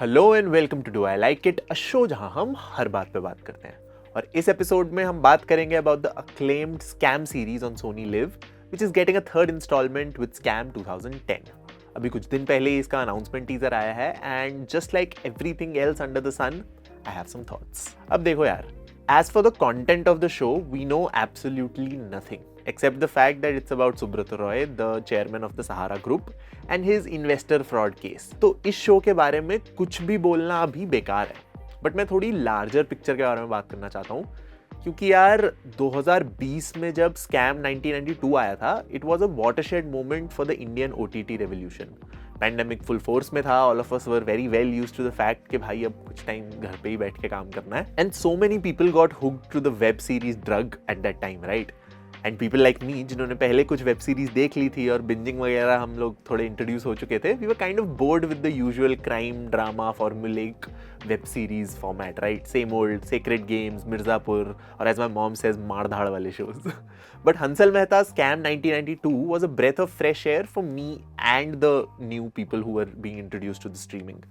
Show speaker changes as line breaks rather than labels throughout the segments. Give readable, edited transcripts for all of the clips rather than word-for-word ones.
Hello and welcome to do I like it, a show जहां हम हर बात पे बात करते हैं। और इस एपिसोड में हम बात करेंगे about the acclaimed scam series on Sony LIV which is getting a third instalment with scam 2010। अभी कुछ दिन पहले ही इसका अनाउंसमेंट टीजर आया है and just like everything else under the sun, I have some thoughts. अब देखो यार, as for the content of the show, we know absolutely nothing except the fact that it's about Subrata Roy, the chairman of the Sahara Group, and his investor fraud case. तो इस show के बारे में कुछ भी बोलना अभी बेकार है, बट मैं थोड़ी लार्जर पिक्चर के बारे में बात करना चाहता हूँ, क्योंकि यार 2020 में जब स्कैम 1992 आया था, it was a watershed moment for the Indian OTT revolution. Pandemic full force में था, all of us were very well used to the fact कि भाई अब कुछ टाइम घर पे ही बैठ के काम करना है, and so many people got hooked to the web series drug at that time, right? And people like me जिन्होंने पहले कुछ वेब सीरीज देख ली थी और बिंजिंग वगैरह हम लोग थोड़े इंट्रोड्यूस हो चुके थे, we were kind of bored with the usual crime drama formulaic web series format, right? Same old sacred games, Mirzapur, और एज माई मॉम सेज मारधाड़ वाले shows. But Hansal Mehta's Scam 1992 was a breath of fresh air for me and the new people who were being introduced to the streaming.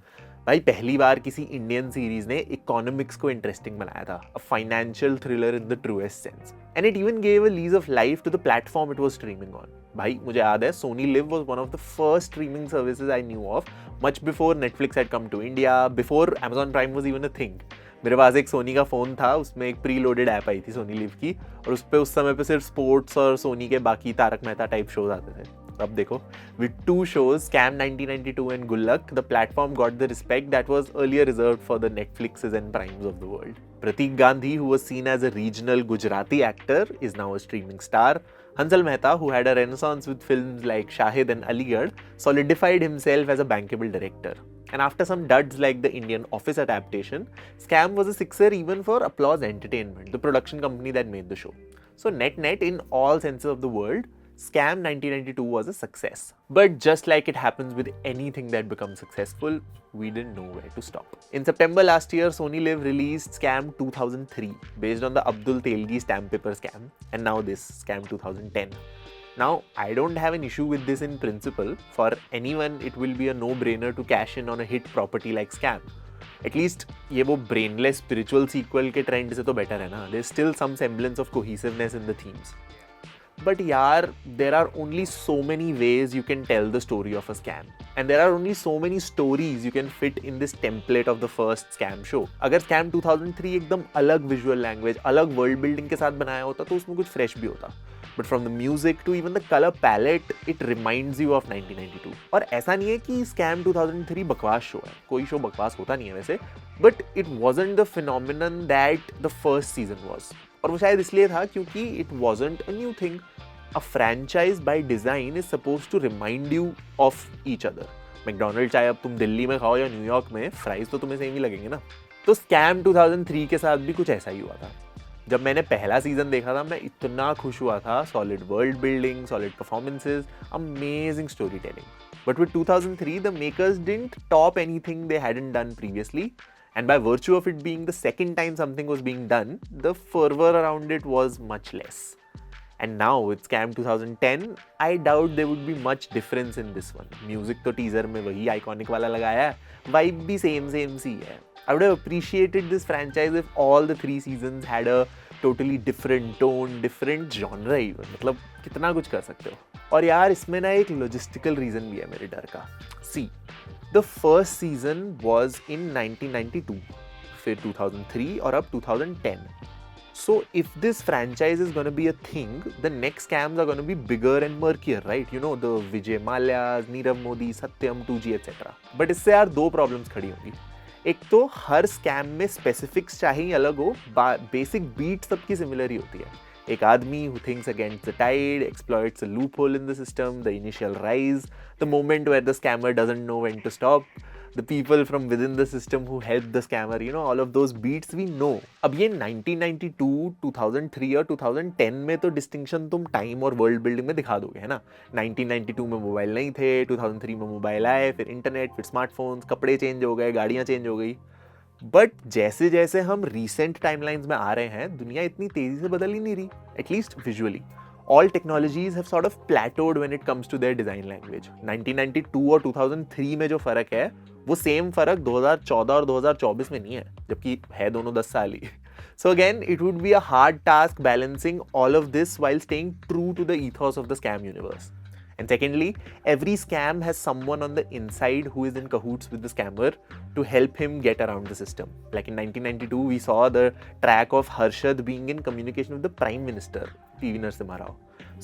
भाई पहली बार किसी Indian series ने economics को interesting बनाया था, a financial thriller in the truest sense, and it even gave a lease of life to the platform it was streaming on. भाई मुझे याद है, Sony LIV was one of the first streaming services I knew of, much before Netflix had come to India, before Amazon prime was even a thing. मेरे पास एक सोनी का phone था, उसमें एक प्री लोडेड ऐप आई थी सोनी लिव की, और उस पर उस समय पे सिर्फ स्पोर्ट्स और सोनी के बाकी तारक मेहता टाइप शोज आते थे। अब देखो, with two shows, scam 1992 and Gullak, the platform got the respect that was earlier reserved for the Netflixes and Primes of the world. Pratik Gandhi, who was seen as a regional Gujarati actor, is now a streaming star. Hansal Mehta, who had a renaissance with films like Shahid and Aligarh, solidified himself as a bankable director. And after some duds like the Indian Office adaptation, Scam was a sixer even for Applause Entertainment, the production company that made the show. So net, in all senses of the word, Scam 1992 was a success. But just like it happens with anything that becomes successful, we didn't know where to stop. In September last year, Sony Liv released Scam 2003 based on the Abdul Telgi stamp paper scam, and now this Scam 2010. Now, I don't have an issue with this in principle. For anyone, it will be a no-brainer to cash in on a hit property like Scam. At least ये वो brainless spiritual sequel के trend से तो better है ना. There's still some semblance of cohesiveness in the themes. But yaar, there are only so many ways you can tell the story of a scam. And there are only so many stories you can fit in this template of the first scam show. अगर Scam 2003 एकदम अलग visual language, अलग world building के साथ बनाया होता तो उसमें कुछ fresh भी होता. But from the music to even the color palette, it reminds you of 1992. और ऐसा नहीं है कि Scam 2003 बकवास शो है, कोई शो बकवास होता नहीं है वैसे, but it wasn't the phenomenon that the first season was. और वो शायद इसलिए था क्योंकि it wasn't a new thing. A franchise by design is supposed to remind you of each other. McDonald चाहे अब तुम दिल्ली में खाओ या न्यूयॉर्क में, फ्राइज तो तुम्हें सेम ही लगेंगे ना। तो स्कैम 2003 के साथ भी कुछ ऐसा ही हुआ था। जब मैंने पहला सीजन देखा था, मैं इतना खुश हुआ था, solid world building, solid performances, amazing story telling. But with 2003 the makers didn't top anything they hadn't done previously, and by virtue of it being the second time something was being done, the fervor around it was much less. And now with Scam 2010, I doubt there would be much difference in this one. Music तो teaser में वही iconic वाला लगाया है, vibe भी same सी है. I would have appreciated this franchise if all the 3 seasons had a totally different tone, different genre even. मतलब कितना कुछ कर सकते हो. और यार इसमें ना एक logistical reason भी है मेरे डर का. See, the first season was in 1992, फिर 2003 और अब 2010. So if this franchise is going to be a thing, the next scams are going to be bigger and murkier, right? You know, the Vijay Mallya's, Nirav Modi, Satyam 2G etc. But इससे यार 2 problems खड़ी होंगी. एक तो हर scam में specifics चाहे ही अलग हो, बेसिक बीट सबकी सिमिलर ही होती है. एक आदमी who thinks against the tide, exploits a loophole in the system, the initial rise, the moment where the scammer doesn't know when to stop, the people from within the system who help the scammer, you know, all of those beats we know. अब ये 1992, 2003 और 2010 में तो distinction तुम time और world building में दिखा दोगे, है ना? 1992 में मोबाइल नहीं थे, 2003 में मोबाइल आए, फिर इंटरनेट, फिर स्मार्टफोन्स, कपड़े चेंज हो गए, गाड़ियाँ चेंज हो गई. बट जैसे जैसे हम रीसेंट टाइमलाइंस में आ रहे हैं, दुनिया इतनी तेजी से बदल ही नहीं रही, at least visually. all technologies have sort of plateaued when it comes to their design language. 1992 और 2003 में जो फर्क है वो सेम फर्क 2014 और 2024 में नहीं है, जबकि है दोनों 10 साल ही. So again, it would be a hard task balancing all of this while staying true to the ethos of the scam universe. And secondly, every scam has someone on the inside who is in cahoots with the scammer to help him get around the system. Like in 1992, we saw the track of Harshad being in communication with the Prime Minister, PV Narasimha Rao.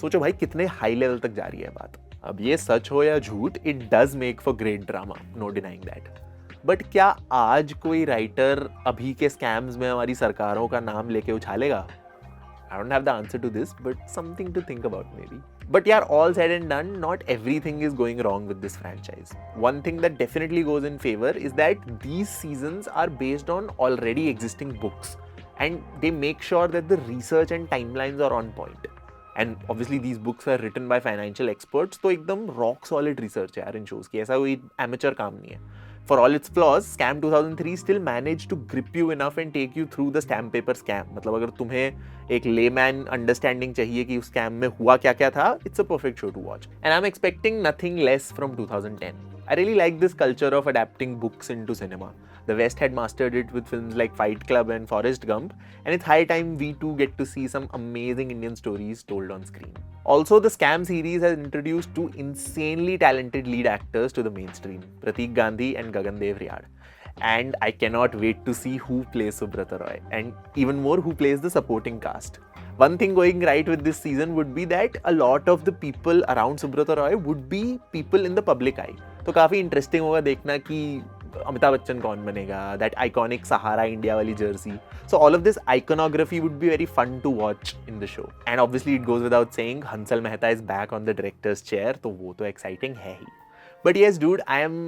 सोचो भाई कितने high level तक जा रही है बात. अब ये सच हो या झूठ, it does make for great drama, no denying that. But क्या आज कोई राइटर अभी के स्कैम्स में हमारी सरकारों का नाम लेके उछालेगा? I don't have the answer to this, but something to think about maybe. But yeah, all said and done, not everything is going wrong with this franchise. One thing that definitely goes in favor is that these seasons are based on already existing books, and they make sure that the research and timelines are on point. And obviously these books are written by financial experts, तो एकदम rock solid research है यार इन shows की, ऐसा कोई amateur काम नहीं है. For all its flaws, Scam 2003 still managed to grip you enough and take you through the stamp paper scam. मतलब अगर तुम्हें एक layman understanding चाहिए कि उस scam में हुआ क्या क्या था, it's a perfect show to watch. And I'm expecting nothing less from 2010. I really like this culture of adapting books into cinema. The West had mastered it with films like Fight Club and Forrest Gump, and it's high time we too get to see some amazing Indian stories told on screen. Also, the Scam series has introduced two insanely talented lead actors to the mainstream, Prateek Gandhi and Gagan Dev Riyad. And I cannot wait to see who plays Subrata Roy, and even more who plays the supporting cast. One thing going right with this season would be that a lot of the people around Subrata Roy would be people in the public eye. तो काफ़ी interesting होगा देखना कि अमिताभ बच्चन कौन बनेगा, that iconic Sahara India वाली Jersey. So all of this iconography would be very fun to watch in the show. And obviously it goes without saying, Hansal Mehta is back on the director's chair, तो वो तो exciting है ही. But yes dude, I am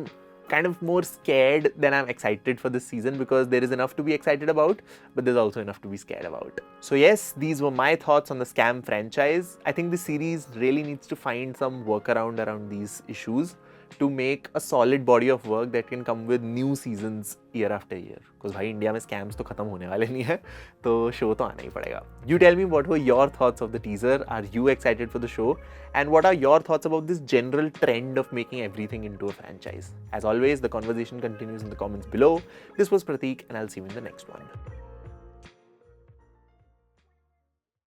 kind of more scared than I'm excited for this season because there is enough to be excited about, but there's also enough to be scared about. So yes, these were my thoughts on the Scam franchise. I think the series really needs to find some workaround around these issues to make a solid body of work that can come with new seasons year after year. Because भाई India में scams तो खत्म होने वाले नहीं है, तो show तो आना ही पड़ेगा. You tell me what were your thoughts of the teaser? Are you excited for the show? And what are your thoughts about this general trend of making everything into a franchise? As always, the conversation continues in the comments below. This was Prateek, and I'll see you in the next one.